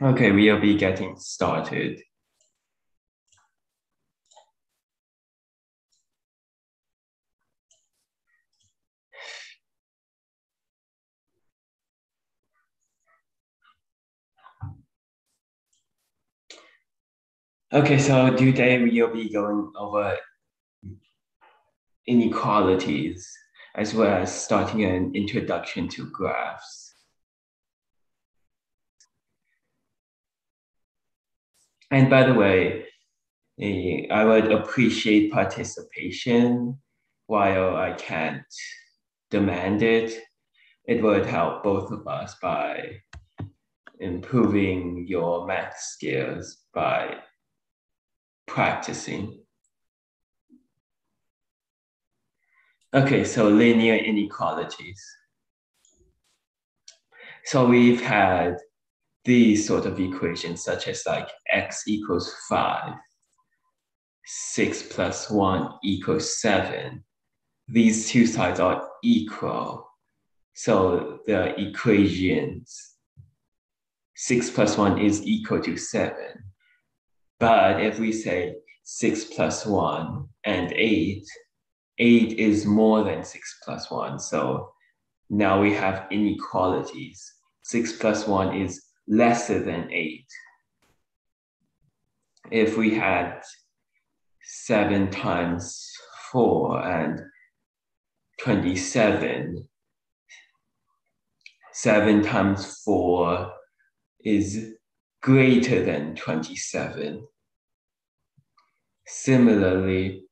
Okay, we'll be getting started. Okay, so today we'll be going over inequalities as well as starting an introduction to graphs. And by the way, I would appreciate participation while I can't demand it. It would help both of us by improving your math skills by practicing. Okay, so linear inequalities. So we've had these sort of equations such as like x equals 5, 6 plus 1 equals 7. These two sides are equal. So the equations 6 plus 1 is equal to 7. But if we say 6 plus 1 and 8, 8 is more than 6 plus 1. So now we have inequalities. 6 plus 1 is lesser than 8. If we had 7 times 4 and 27, 7 times 4 is greater than 27. Similarly,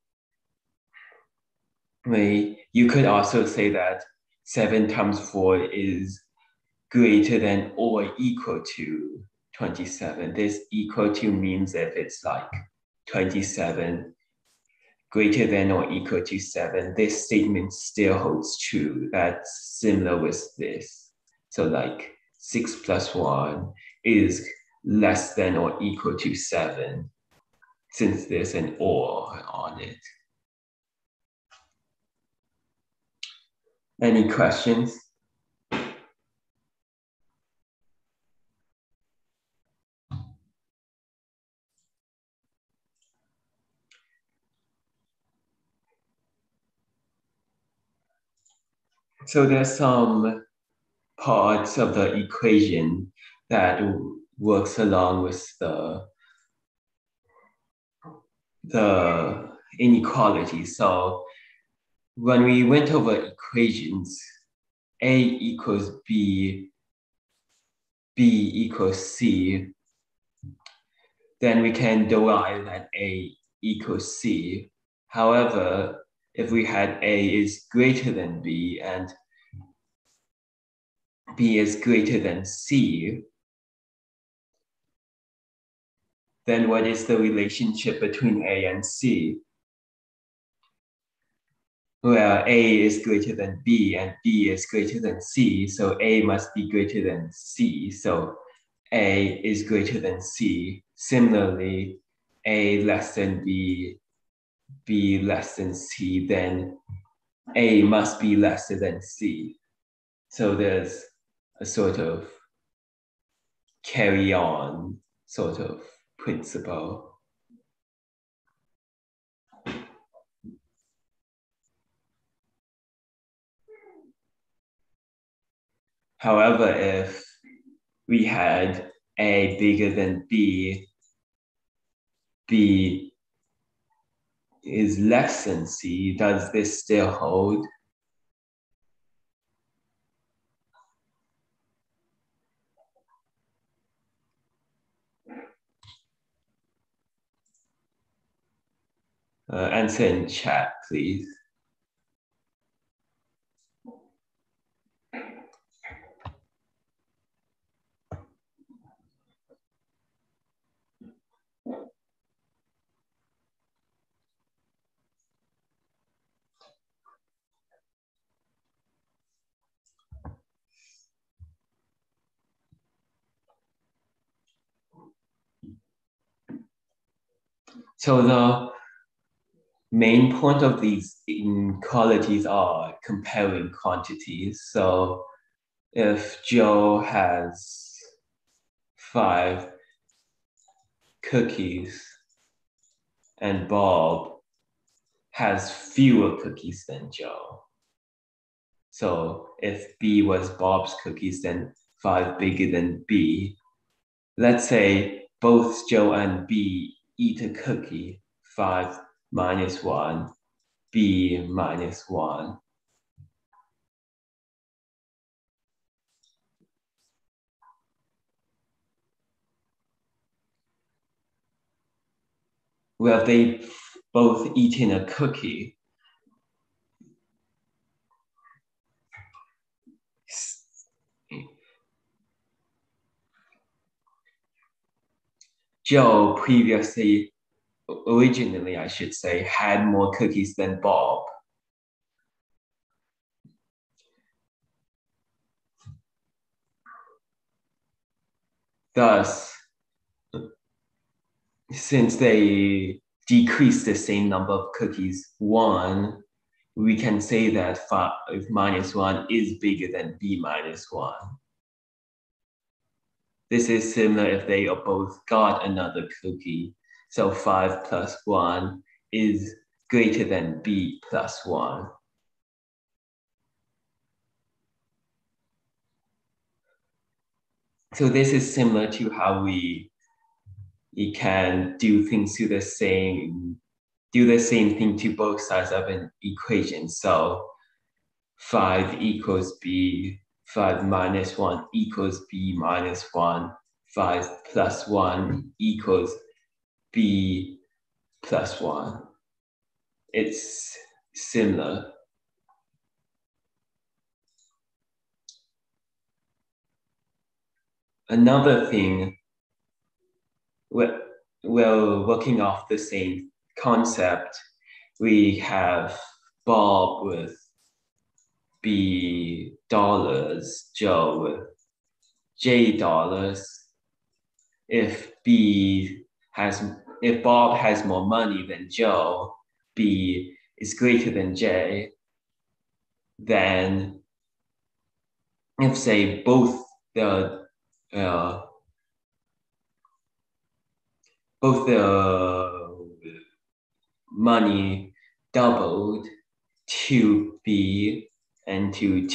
you could also say that 7 times 4 is greater than or equal to 27. This equal to means if it's like 27 greater than or equal to 7, this statement still holds true. That's similar with this. So like 6 plus 1 is less than or equal to 7, since there's an or on it. Any questions? So there's some parts of the equation that works along with the inequality. So when we went over equations, A equals B, B equals C, then we can derive that A equals C. However, if we had A is greater than B and B is greater than C, then what is the relationship between A and C? Well, A is greater than B and B is greater than C, so A must be greater than C. So A is greater than C. Similarly, A less than B, B less than C, then A must be lesser than C. So there's a sort of carry on sort of principle. However, if we had A bigger than B, B is less than C, does this still hold? Answer in chat, please. So the main point of these inequalities are comparing quantities. So if Joe has 5 cookies and Bob has fewer cookies than Joe. So if B was Bob's cookies, then 5 bigger than B. Let's say both Joe and B eat a cookie, 5 minus 1, B minus 1. Well, they both eaten a cookie. Joe originally, I should say, had more cookies than Bob. Thus, since they decrease the same number of cookies, 1, we can say that 5 minus 1 is bigger than B minus 1. This is similar if they both got another cookie. So 5 plus 1 is greater than B plus 1. So this is similar to how we can do things do the same thing to both sides of an equation. So 5 equals B, 5 minus 1 equals B minus 1, 5 plus 1 equals B plus 1. It's similar. Another thing, well, working off the same concept, we have Bob with B dollars, Joe with J dollars. If Bob has more money than Joe, B is greater than J, then if say both the money doubled to B and to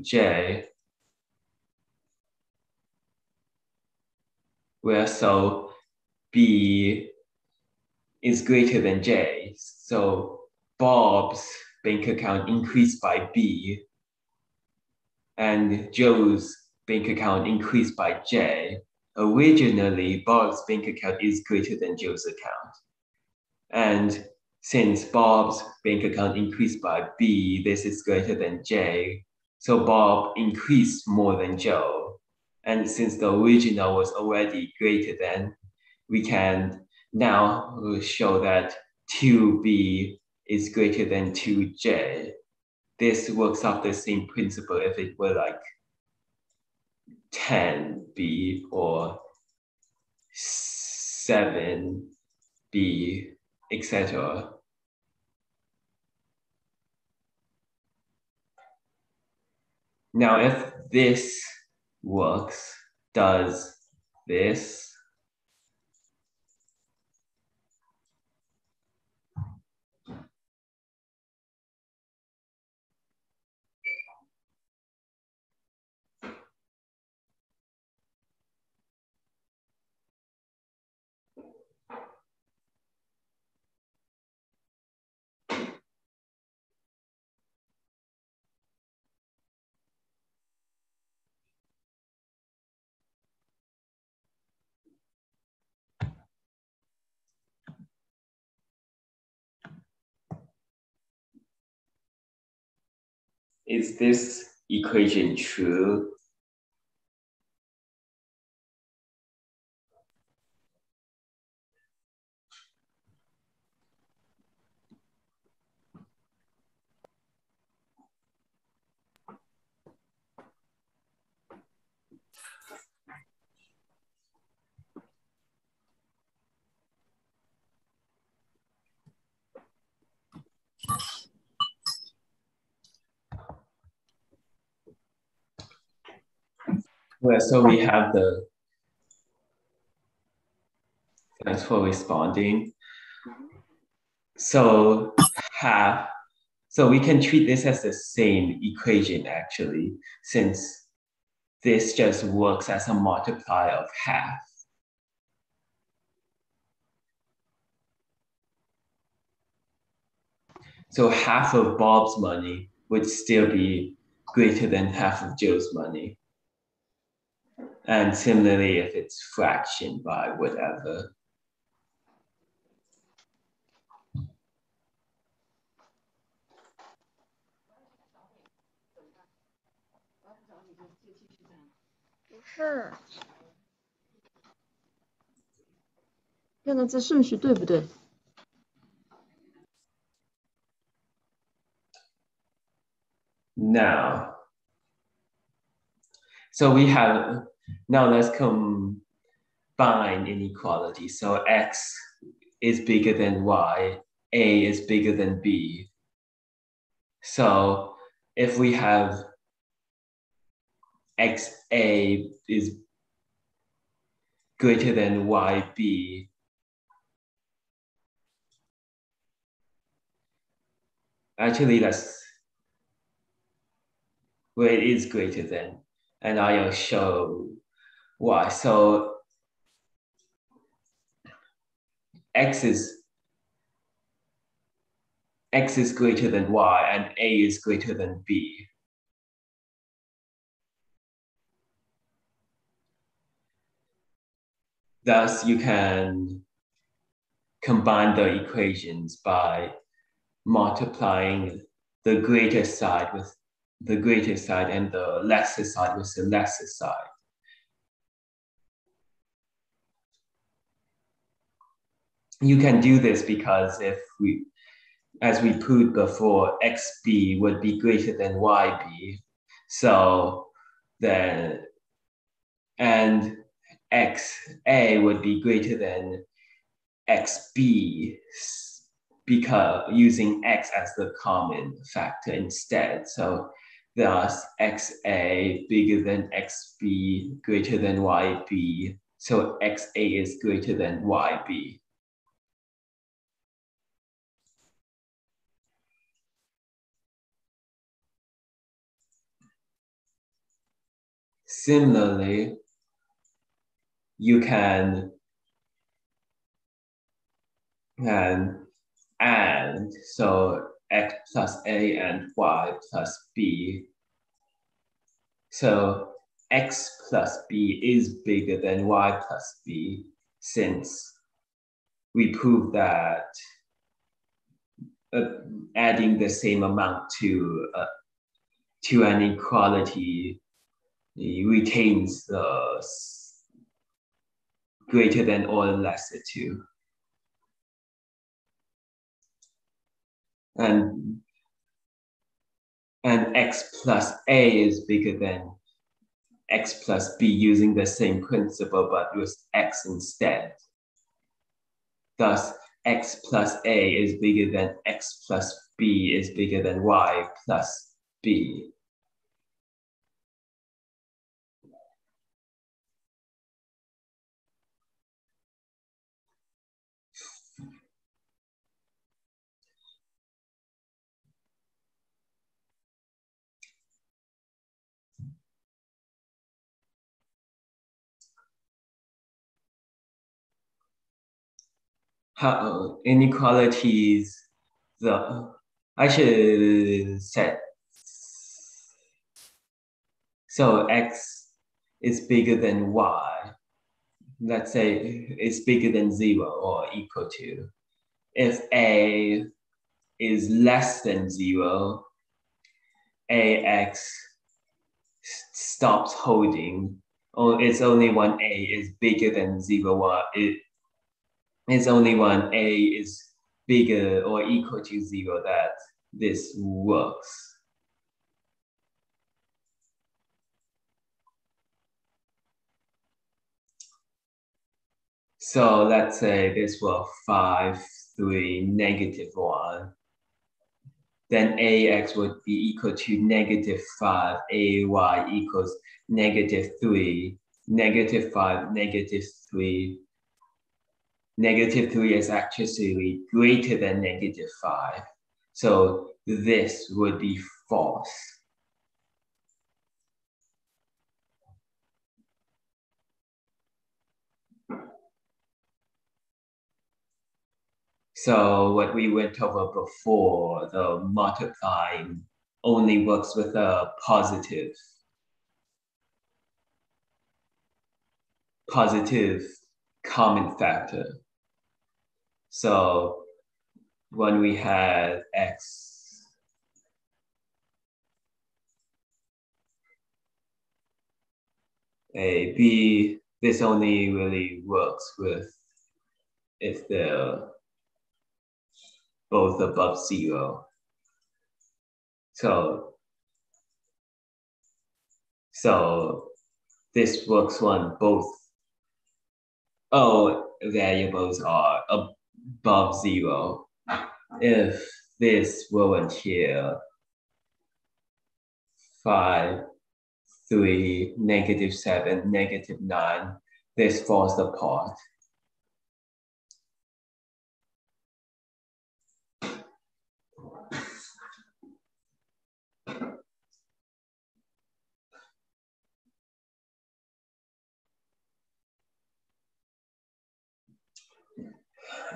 J, where so B is greater than J. So Bob's bank account increased by B and Joe's bank account increased by J. Originally, Bob's bank account is greater than Joe's account. And since Bob's bank account increased by B, this is greater than J. So Bob increased more than Joe. And since the original was already greater than, we can now show that 2B is greater than 2J. This works off the same principle if it were like 10B or 7B, etc. Now, if this works, does this? Is this equation true? Well, so we have the just for responding. So we can treat this as the same equation actually, since this just works as a multiplier of half. So half of Bob's money would still be greater than half of Joe's money. And similarly, if it's fraction by whatever.是，这个字顺序对不对？ Now, so we have, now let's combine inequality. So x is bigger than y, a is bigger than b. So if we have xa is greater than yb, actually well, it is greater than, and I'll show why. So x is greater than y and a is greater than b. Thus, you can combine the equations by multiplying the greater side with the greater side and the lesser side with the lesser side. You can do this because if we, as we proved before, xb would be greater than yb. So then, and xa would be greater than xb because using x as the common factor instead. So thus xa bigger than xb greater than yb. So xa is greater than yb. Similarly, you can and so x plus a and y plus b. So x plus b is bigger than y plus b, since we proved that adding the same amount to an equality retains the greater than or lesser to. And x plus a is bigger than x plus b using the same principle, but with x instead. Thus, x plus a is bigger than x plus b is bigger than y plus b. How inequalities, I should set, so x is bigger than y. Let's say it's bigger than 0 or equal to. If a is less than 0, ax stops holding, or it's only when a is bigger than 0, or it's only when a is bigger or equal to 0 that this works. So let's say this was 5, 3, negative 1. Then ax would be equal to negative 5, ay equals negative 3, negative 5, negative 3. -3 is actually greater than -5. So this would be false. So what we went over before, the multiplying only works with a positive common factor. So when we had x a b, this only really works with if they're both above 0. So this works when both variables are above 0. If this weren't here, 5, 3, -7, -9, this falls apart.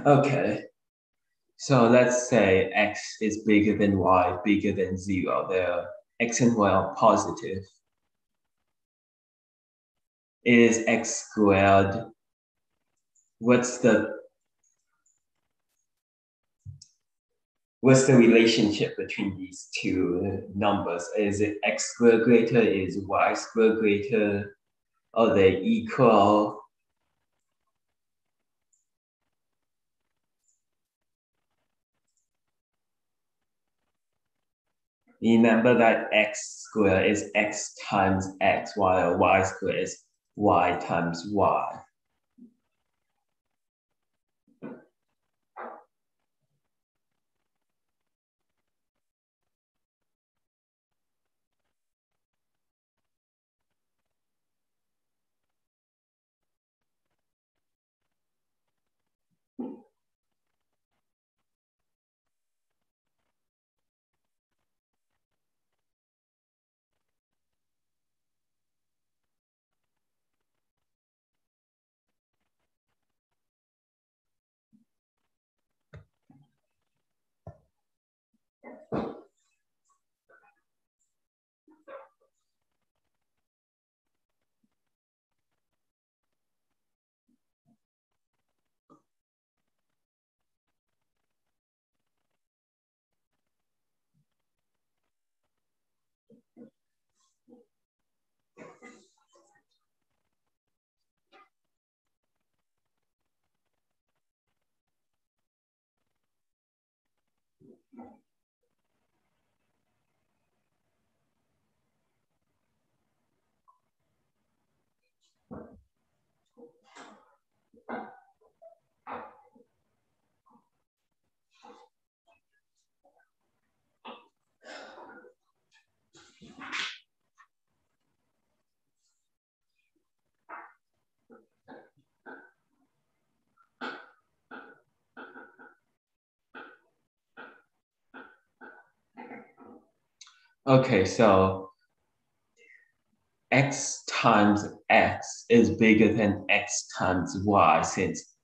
Okay, so let's say x is bigger than y, bigger than 0. There, x and y are positive. Is x squared? What's the relationship between these two numbers? Is it x squared greater? Is y squared greater? Are they equal? Remember that x squared is x times x, while y squared is y times y. Okay, so x times x is bigger than x times y, since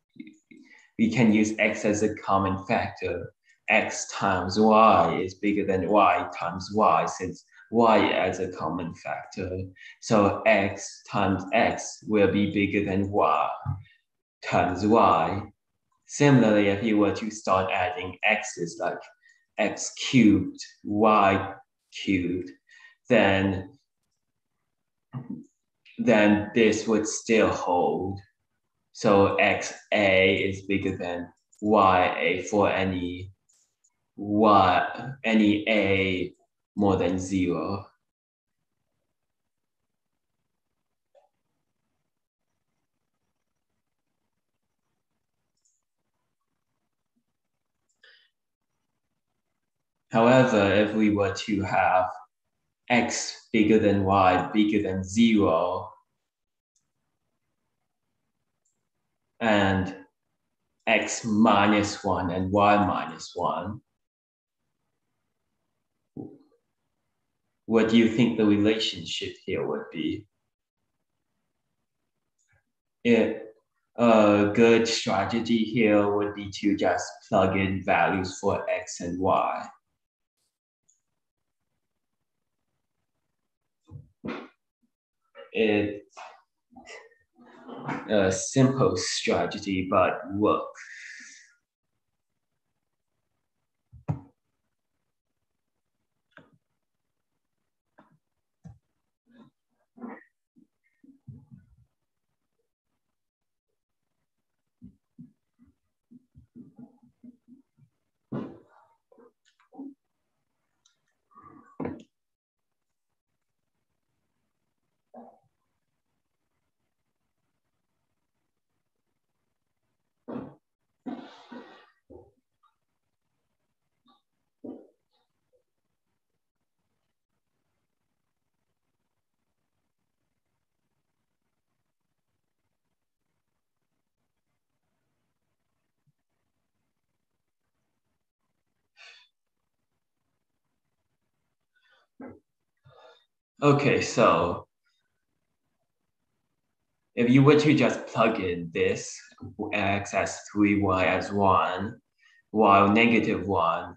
we can use x as a common factor. X times y is bigger than y times y, since y as a common factor. So x times x will be bigger than y times y. Similarly, if you were to start adding x's like x cubed, y cubed, then this would still hold. So xa is bigger than ya for any a more than 0. However, if we were to have x bigger than y bigger than 0, and x minus 1 and y minus 1, what do you think the relationship here would be? A good strategy here would be to just plug in values for x and y. It's a simple strategy, but works. Okay, so if you were to just plug in this x as 3, y as 1, while negative 1,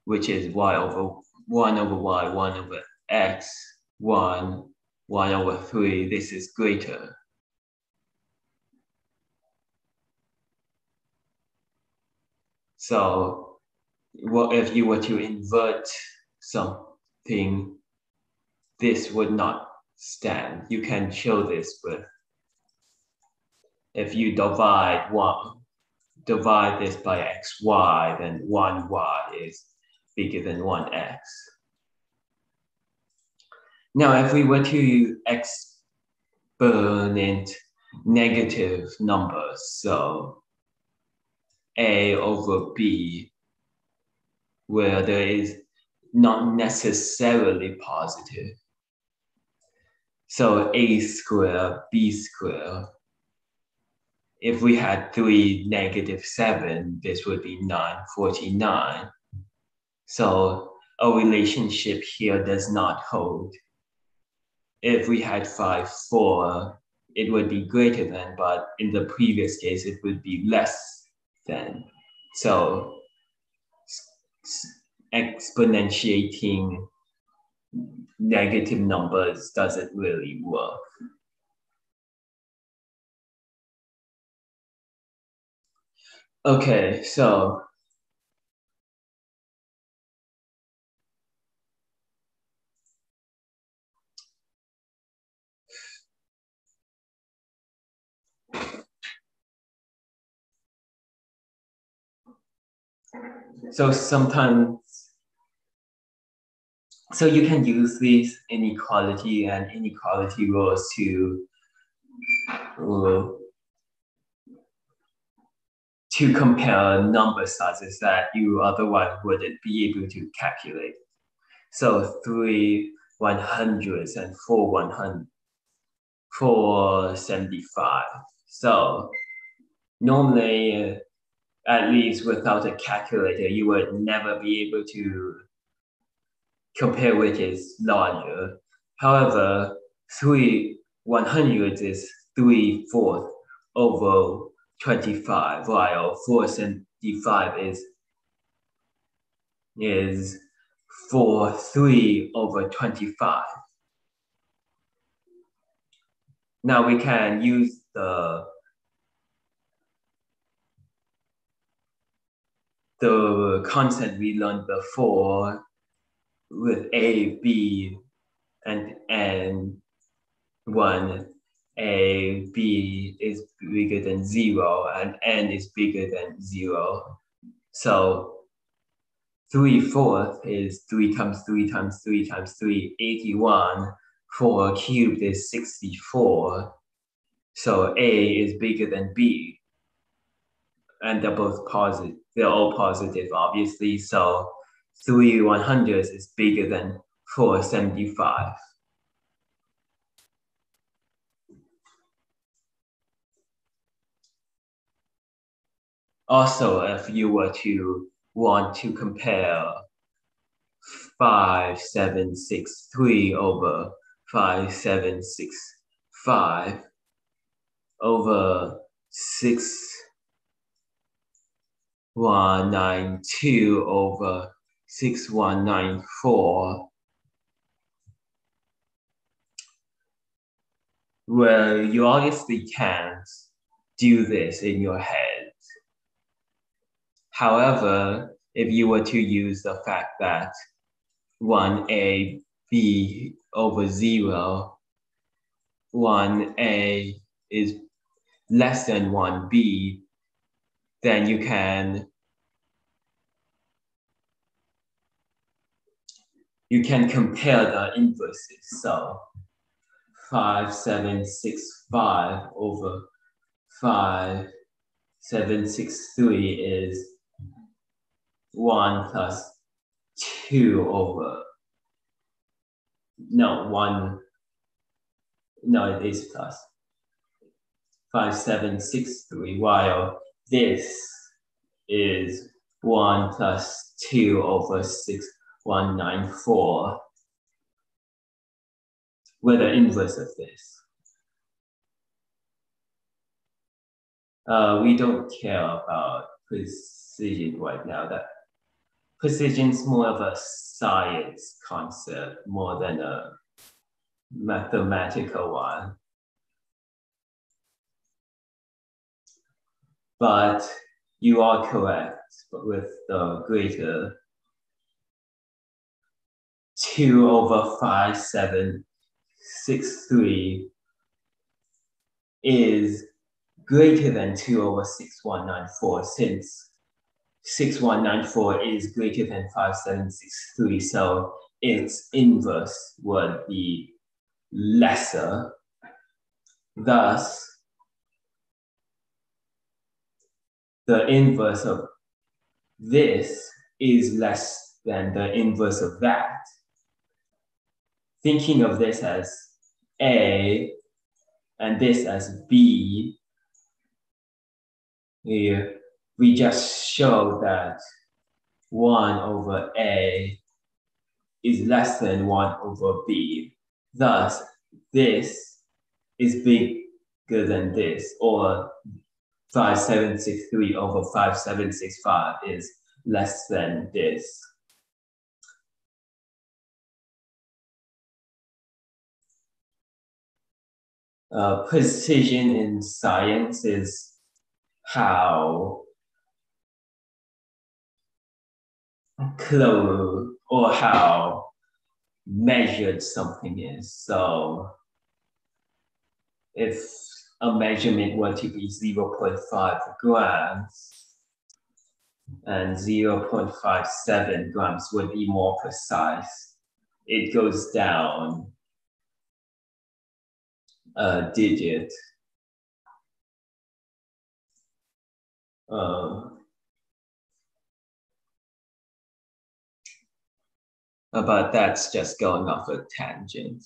which is y over 1 over y, 1 over x, 1, 1 over 3, this is greater. So what if you were to invert something, this would not stand. You can show this with, if you divide this by xy, then 1y is bigger than 1x. Now, if we were to exponent negative numbers, so a over b, where there is not necessarily positive. So a squared, b squared. If we had 3, negative 7, this would be 949. So a relationship here does not hold. If we had 5, 4, it would be greater than, but in the previous case, it would be less than. So exponentiating negative numbers doesn't really work. Okay, so sometimes, so you can use these inequality and inequality rules to compare number sizes that you otherwise wouldn't be able to calculate. So 3 100s and 475. So normally, at least without a calculator, you would never be able to compare which is larger. However, 3 100s is 3/4 over 25, while 475 is 4/3 over 25. Now we can use the concept we learned before with A, B, and N. 1, A, B is bigger than 0, and N is bigger than 0. So 3/4 is 3 times 3 times 3 times 3, 81. 4 cubed is 64. So A is bigger than B. And they're both positive. They're all positive, obviously. So 3 100s is bigger than 475. Also, if you were to want to compare 5763 over 5765 over 6192 over 6194, well, you obviously can't do this in your head. However, if you were to use the fact that 1a b over 0, 1a is less than 1b, then you can compare the inverses. So 5765 over 5763 is 1 plus 2 over, it is plus 5763, while this is 1 plus 2 over 6194. We're the inverse of this. We don't care about precision right now. That precision is more of a science concept more than a mathematical one. But you are correct, but with the greater 2 over 5763 is greater than 2 over 6194, since 6194 is greater than 5763, so its inverse would be lesser. Thus, the inverse of this is less than the inverse of that. Thinking of this as A and this as B, we just show that 1 over A is less than 1 over B. Thus, this is bigger than this, or 5763 over 5765 is less than this. Precision in science is how close or how measured something is. So if a measurement were to be 0.5 grams, and 0.57 grams would be more precise. It goes down a digit. But that's just going off a tangent.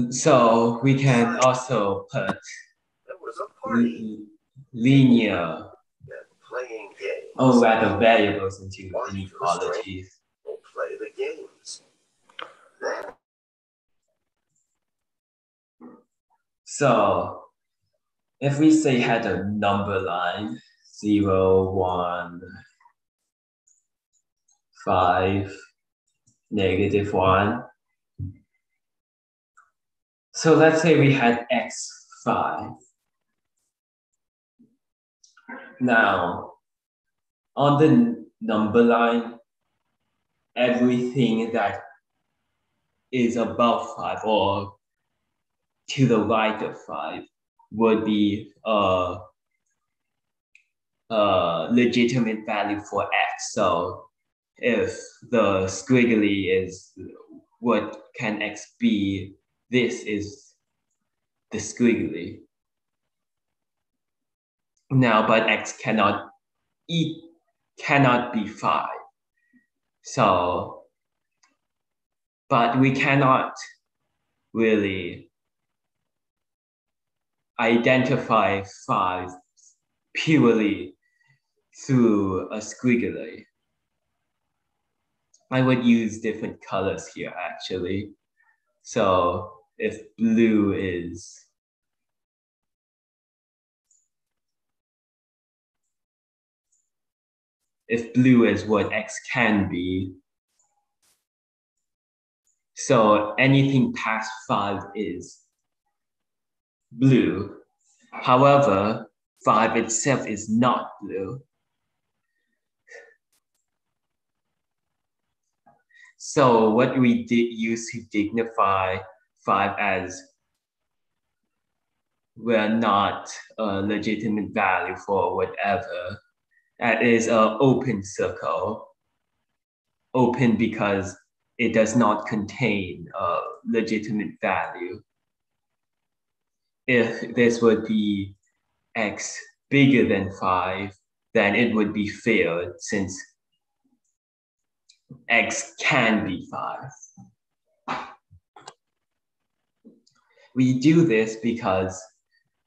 So we can also put linear, or rather variables into inequalities. We'll play the games. So if we say had a number line 0, 1, 5, -1. So let's say we had x5. Now, on the number line, everything that is above 5 or to the right of 5 would be a legitimate value for x. So if the squiggly is what can x be, this is the squiggly. Now, but x cannot be 5. So, but we cannot really identify 5 purely through a squiggly. I would use different colors here actually. So if blue is what x can be, so anything past 5 is blue. However, 5 itself is not blue. So what we did use to dignify 5 as we're not a legitimate value for whatever, that is an open circle. Open because it does not contain a legitimate value. If this would be x bigger than 5, then it would be failed since x can be 5. We do this because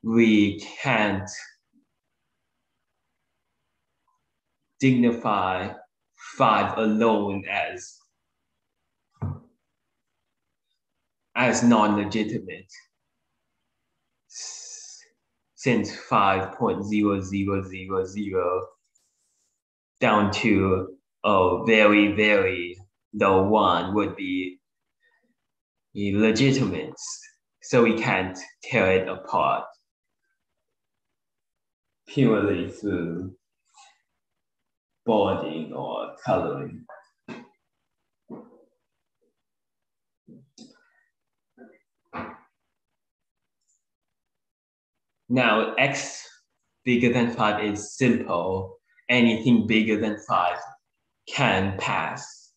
we can't dignify 5 alone as non-legitimate, since 5.0000 down to a very, very low one would be illegitimate. So we can't tear it apart purely through boarding or coloring. Now, x bigger than 5 is simple. Anything bigger than 5 can pass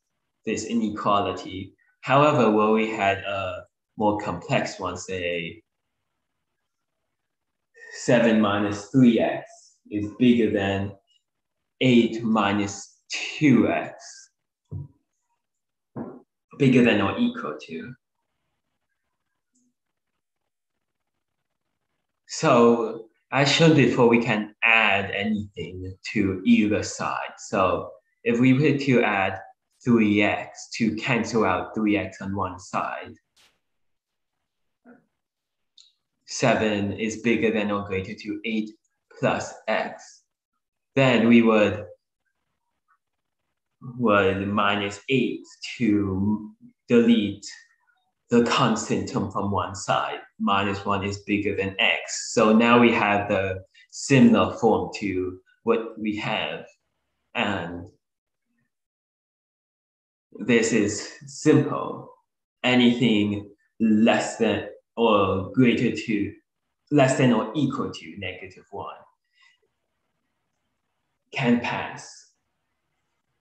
this inequality. However, where we had a more complex one, say 7 minus 3x is bigger than 8 minus 2x, bigger than or equal to. So as shown before, we can add anything to either side. So if we were to add 3x to cancel out 3x on one side, 7 is bigger than or greater to 8 plus x, then we would minus 8 to delete the constant term from one side. Minus 1 is bigger than x. So now we have the similar form to what we have. And this is simple. Anything less than or greater to, less than or equal to -1 can pass.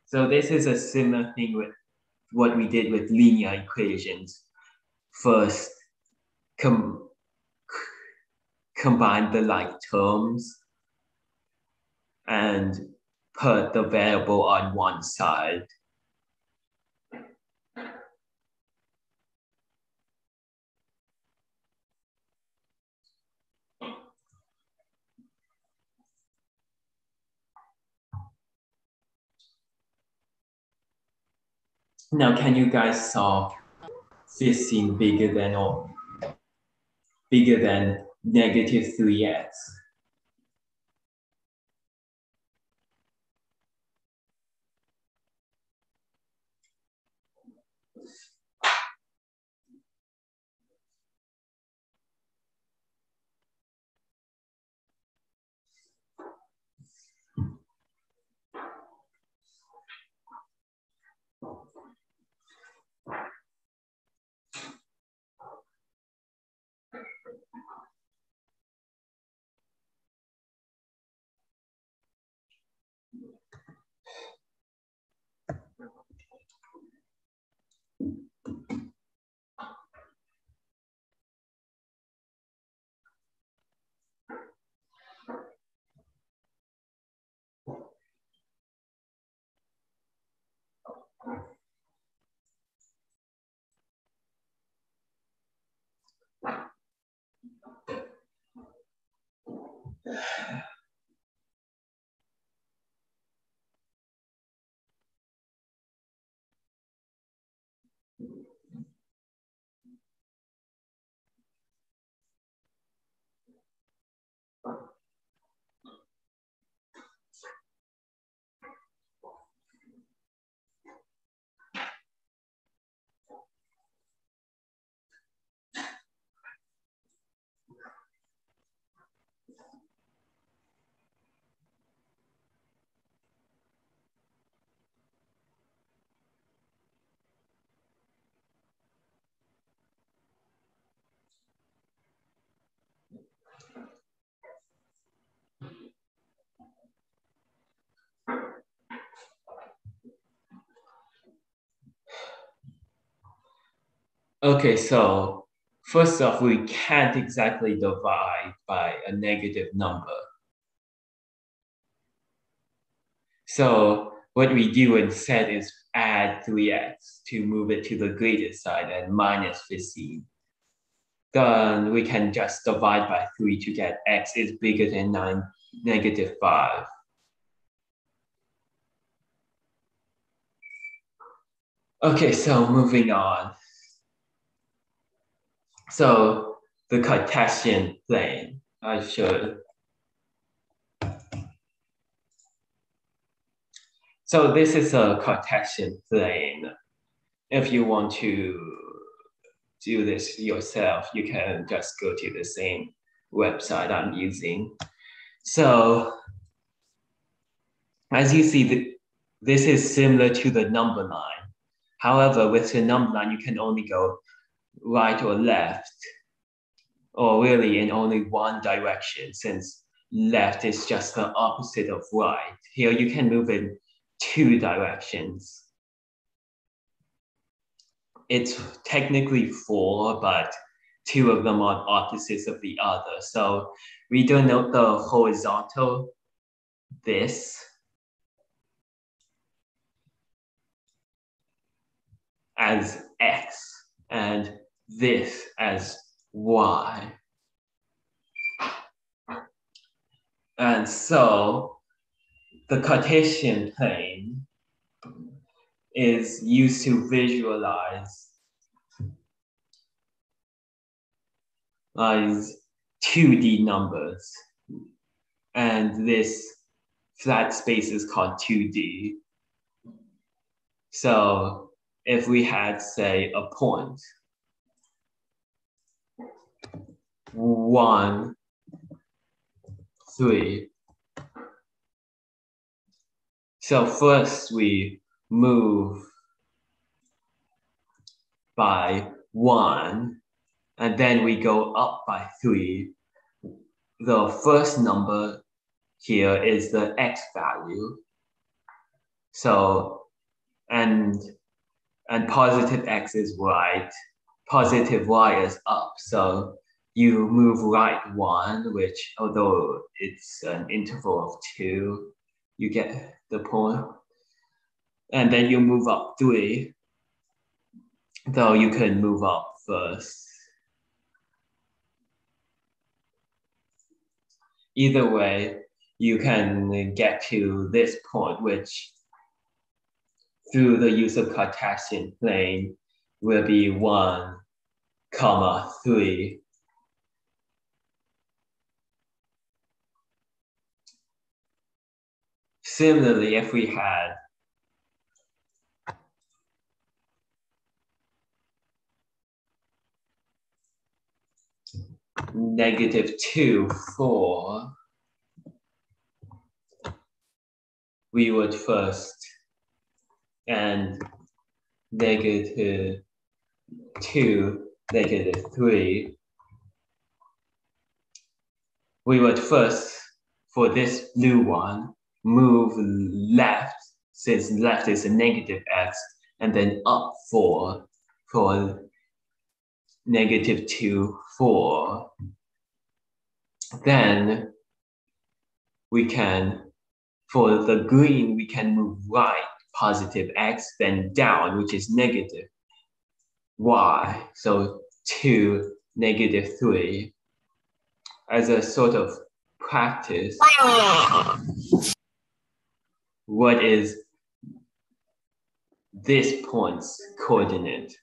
So this is a similar thing with what we did with linear equations. First, combine the like terms and put the variable on one side. Now, can you guys solve 15 bigger than or bigger than -3x? Okay, so first off, we can't exactly divide by a negative number. So what we do instead is add 3x to move it to the greater side and minus 15. Then we can just divide by 3 to get x is bigger than negative 5. Okay, so moving on. So the Cartesian plane, I should. So this is a Cartesian plane. If you want to do this yourself, you can just go to the same website I'm using. So as you see, this is similar to the number line. However, with the number line, you can only go right or left, or really in only one direction, since left is just the opposite of right. Here you can move in 2 directions. It's technically 4, but 2 of them are opposites of the other. So we denote the horizontal, this, as x, and this as y. And so the Cartesian plane is used to visualize 2D numbers. And this flat space is called 2D. So if we had, say, a point, 1, 3. So first we move by 1, and then we go up by 3. The first number here is the x value. So, and positive x is right, positive y is up. So you move right 1, which although it's an interval of 2, you get the point. And then you move up 3, though you can move up first. Either way, you can get to this point, which through the use of Cartesian plane will be 1, 3. Similarly, if we had -2, 4, we would first, and -2, -3, we would first, for this blue one, move left, since left is a negative x, and then up 4 for -2, 4. Then we can, for the green, we can move right, positive x, then down, which is negative y. So 2, -3, as a sort of practice, what is this point's coordinate?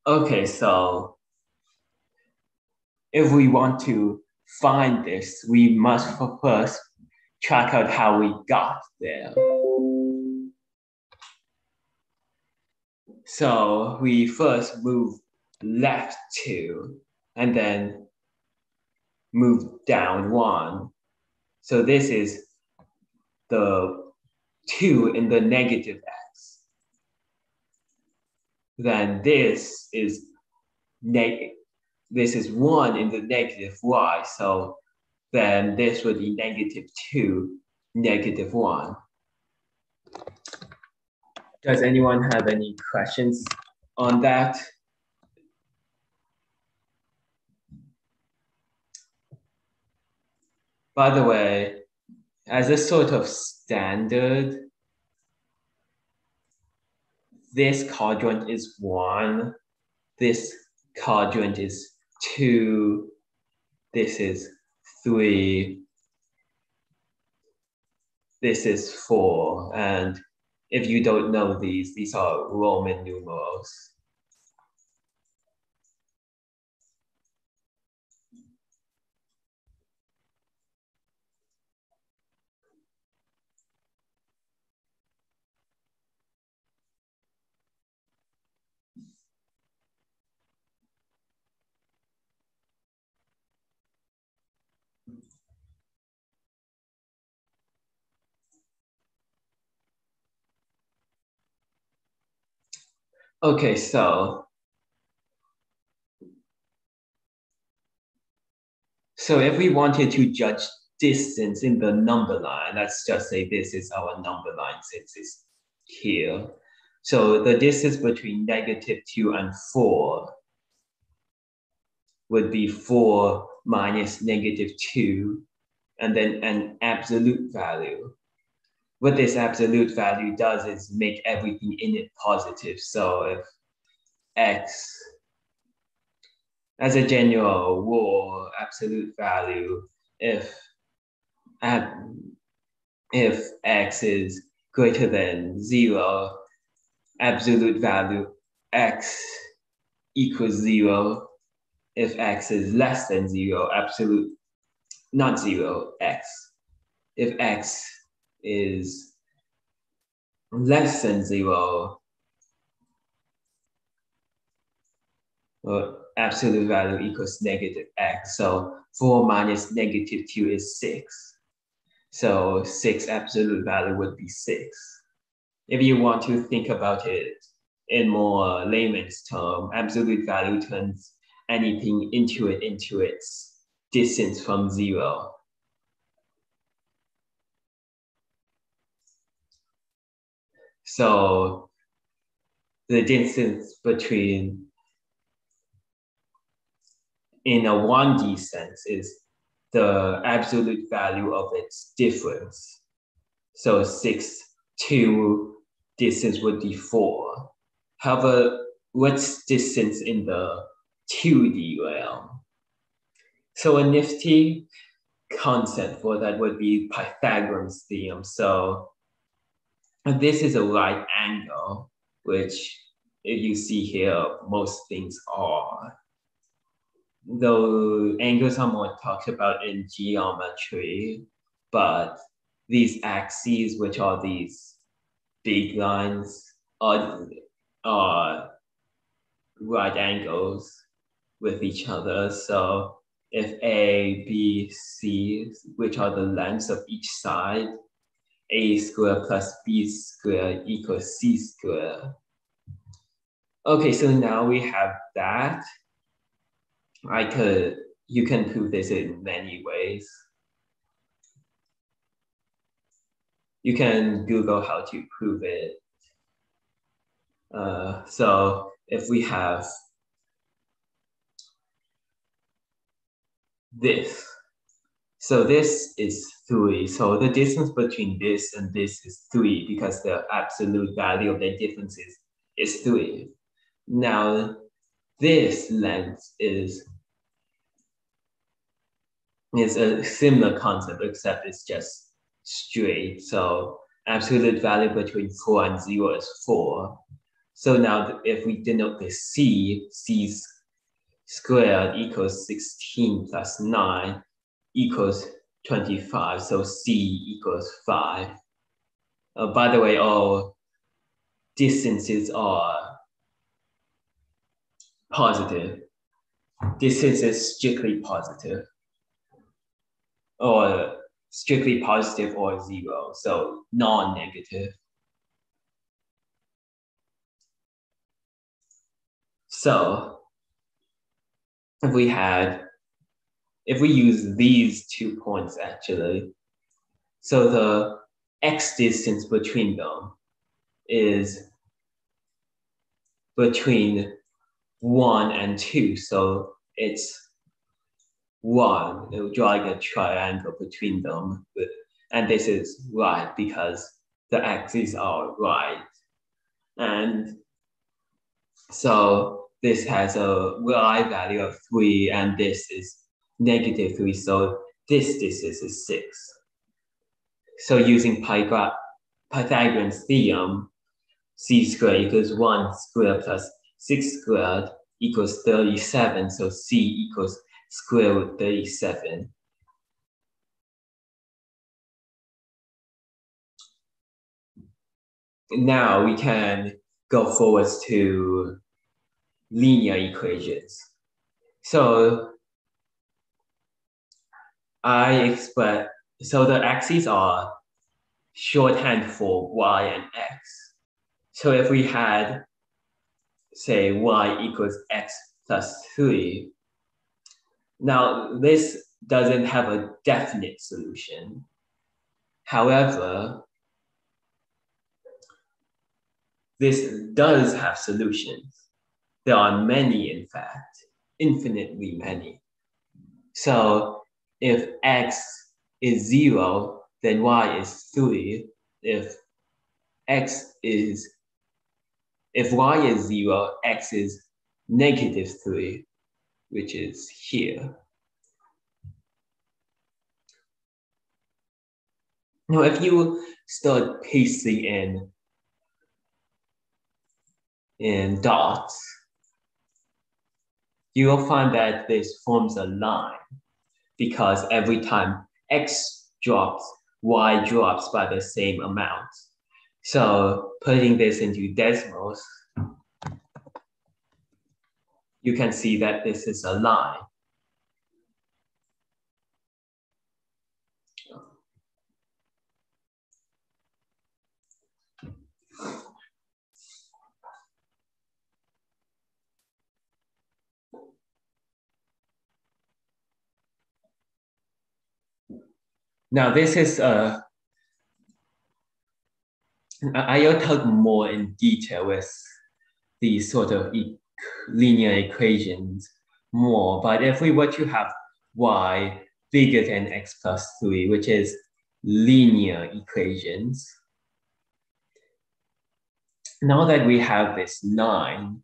Okay, so if we want to find this, we must first track out how we got there. So we first move left 2 and then move down 1. So this is the 2 in the negative x. Then this is 1 in the negative y. So then this would be -2, -1. Does anyone have any questions on that? By the way, as a sort of standard, this quadrant is 1, this quadrant is 2, this is 3, this is 4, and if you don't know these are Roman numerals. Okay, so if we wanted to judge distance in the number line, let's just say this is our number line since it's here. So the distance between -2 and 4 would be 4 minus -2, and then an absolute value. What this absolute value does is make everything in it positive. So if x, as a general rule, absolute value, if x is greater than 0, absolute value x equals 0. If x is less than 0, absolute, not 0, x. If x is less than 0, well, absolute value equals -x. So 4 minus -2 is 6. So 6 absolute value would be 6. If you want to think about it in more layman's term, absolute value turns anything into its distance from 0. So the distance between, in a 1D sense, is the absolute value of its difference. So 6 to distance would be 4. However, what's distance in the 2D realm? So a nifty concept for that would be Pythagoras theorem. So this is a right angle, which if you see here, most things are. Though angles are more talked about in geometry, but these axes, which are these big lines, are right angles with each other. So if A, B, C, which are the lengths of each side, A squared plus B squared equals C squared. Okay, so now we have that. You can prove this in many ways. You can Google how to prove it. So if we have this, so this is 3. So the distance between this and this is 3 because the absolute value of the difference is 3. Now, this length is a similar concept, except it's just straight. So absolute value between 4 and 0 is 4. So now if we denote the C squared equals 16 plus 9 equals 25. So C equals 5. By the way, all distances are positive. Distance is strictly positive, or strictly positive or 0, so non-negative. So if we use these 2 points actually, so the x distance between them is between 1 and 2. So it's 1, drawing a triangle between them. And this is right because the axes are right. And so this has a y value of 3, and this is negative 3. So this distance is 6. So using Pythagorean's theorem, c squared equals 1 squared plus 6 squared equals 37. So c equals square root 37. Now we can go forwards to linear equations. So so the axes are shorthand for y and x. So if we had, say, y equals x plus 3, now this doesn't have a definite solution. However, this does have solutions. There are many, in fact, infinitely many. So if x is 0, then y is 3. If y is 0, x is negative 3, which is here. Now, if you start pasting in dots, you will find that this forms a line because every time x drops, y drops by the same amount. So putting this into decimals, you can see that this is a line. Now this is I'll talk more in detail with these sort of linear equations more, but if we were to have y bigger than x plus 3, which is linear equations, now that we have this line,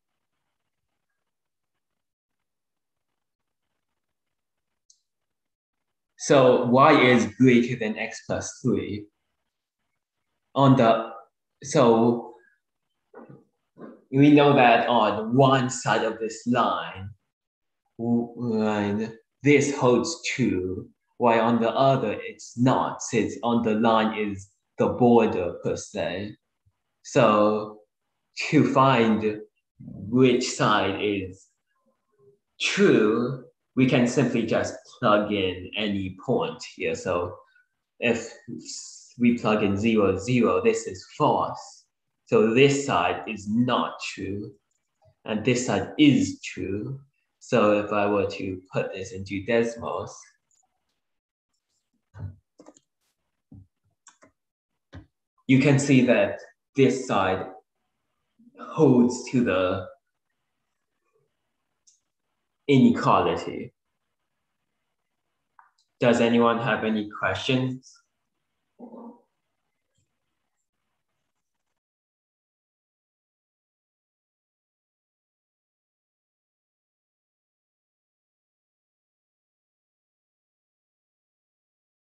so y is greater than x plus 3. So we know that on one side of this line, this holds true, while on the other, it's not, since on the line is the border per se. So to find which side is true, we can simply just plug in any point here. So if we plug in 0, 0, this is false. So this side is not true, and this side is true. So if I were to put this into decimals, you can see that this side holds to the inequality. Does anyone have any questions?